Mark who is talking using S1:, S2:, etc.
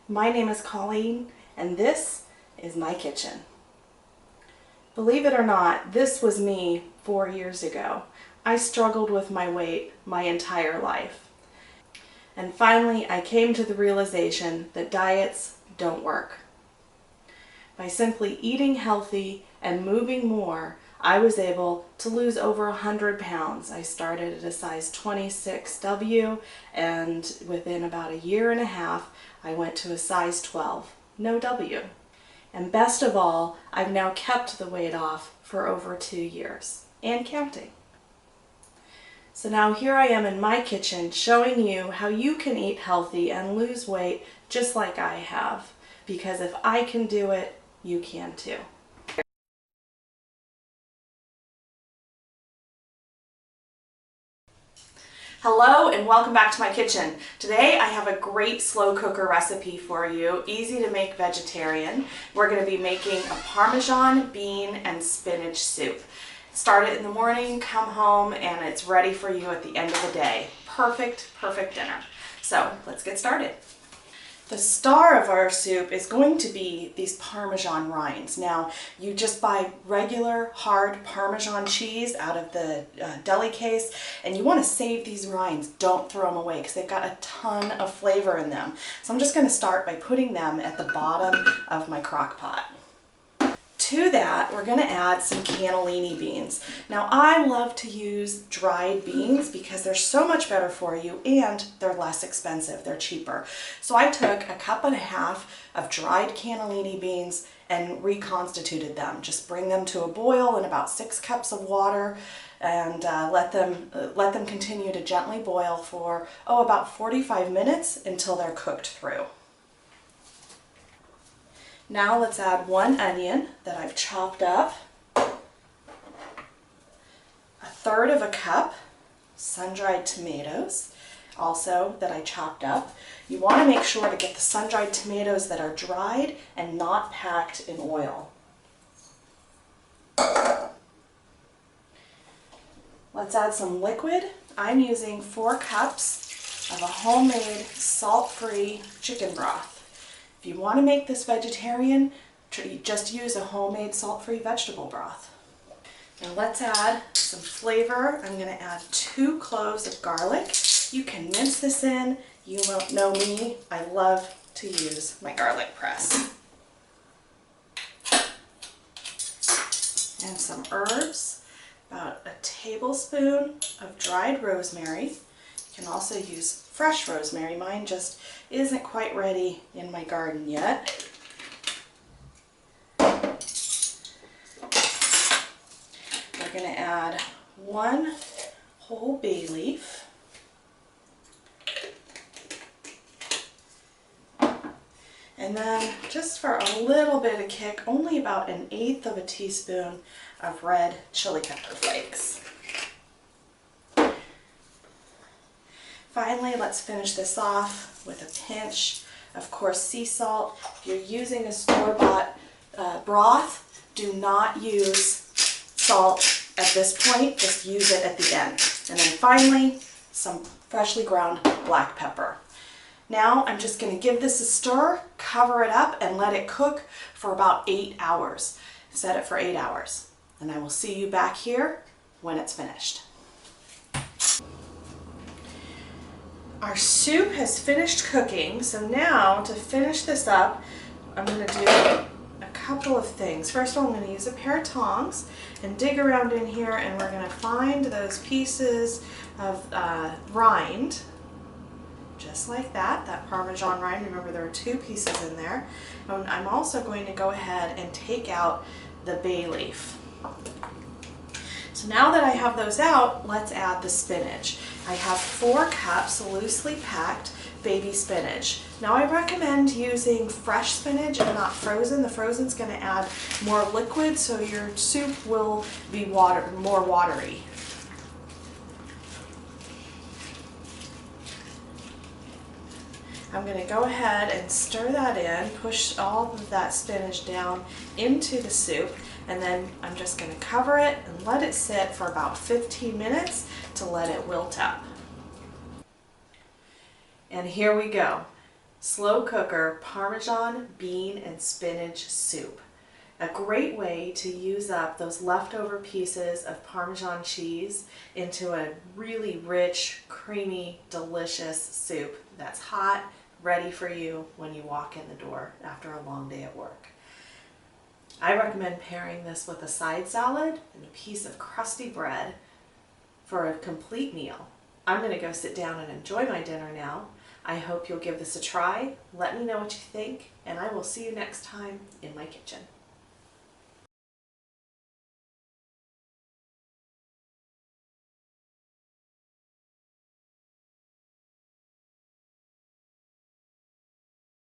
S1: My name is Colleen, and this is my kitchen. Believe it or not, this was me 4 years ago. I struggled with my weight my entire life. And finally, I came to the realization that diets don't work. By simply eating healthy and moving more, I was able to lose over 100 pounds. I started at a size 26W, and within about a year and a half, I went to a size 12, no W. And best of all, I've now kept the weight off for over 2 years, and counting. So now here I am in my kitchen showing you how you can eat healthy and lose weight just like I have. Because if I can do it, you can too. Hello and welcome back to my kitchen. Today I have a great slow cooker recipe for you, easy to make vegetarian. We're going to be making a Parmesan bean and spinach soup. Start it in the morning, come home, and it's ready for you at the end of the day. Perfect dinner. So let's get started. The star of our soup is going to be these Parmesan rinds. Now, you just buy regular hard Parmesan cheese out of the deli case, and you want to save these rinds. Don't throw them away because they've got a ton of flavor in them. So I'm just going to start by putting them at the bottom of my crock pot. To that, we're going to add some cannellini beans. Now, I love to use dried beans because they're so much better for you and they're less expensive. They're cheaper. So I took a cup and a half of dried cannellini beans and reconstituted them. Just bring them to a boil in about 6 cups of water and let them continue to gently boil for about 45 minutes until they're cooked through. Now let's add 1 onion that I've chopped up, 1/3 of a cup sun-dried tomatoes, also that I chopped up. You want to make sure to get the sun-dried tomatoes that are dried and not packed in oil. Let's add some liquid. I'm using 4 cups of a homemade salt-free chicken broth. If you want to make this vegetarian, just use a homemade salt-free vegetable broth. Now let's add some flavor. I'm going to add 2 cloves of garlic. You can mince this in. You won't know me. I love to use my garlic press. And some herbs, about a tablespoon of dried rosemary. You can also use fresh rosemary. Mine just isn't quite ready in my garden yet. We're going to add 1 whole bay leaf. And then just for a little bit of kick, only about 1/8 of a teaspoon of red chili pepper flakes. Finally, let's finish this off with a pinch of coarse sea salt. If you're using a store-bought broth, do not use salt at this point, just use it at the end. And then finally, some freshly ground black pepper. Now I'm just going to give this a stir, cover it up, and let it cook for about 8 hours. Set it for 8 hours. And I will see you back here when it's finished. Our soup has finished cooking, so now to finish this up, I'm going to do a couple of things. First of all, I'm going to use a pair of tongs and dig around in here, and we're going to find those pieces of rind, just like that Parmesan rind. Remember, there are 2 pieces in there. I'm also going to go ahead and take out the bay leaf. So now that I have those out, let's add the spinach. I have 4 cups loosely packed baby spinach. Now I recommend using fresh spinach and not frozen. The frozen's going to add more liquid, so your soup will be more watery. I'm going to go ahead and stir that in, push all of that spinach down into the soup, and then I'm just going to cover it and let it sit for about 15 minutes to let it wilt up. And here we go. slow cooker Parmesan bean and spinach soup. A great way to use up those leftover pieces of Parmesan cheese into a really rich, creamy, delicious soup that's hot, ready for you when you walk in the door after a long day at work. I recommend pairing this with a side salad and a piece of crusty bread for a complete meal. I'm going to go sit down and enjoy my dinner now. I hope you'll give this a try. Let me know what you think, and I will see you next time in my kitchen.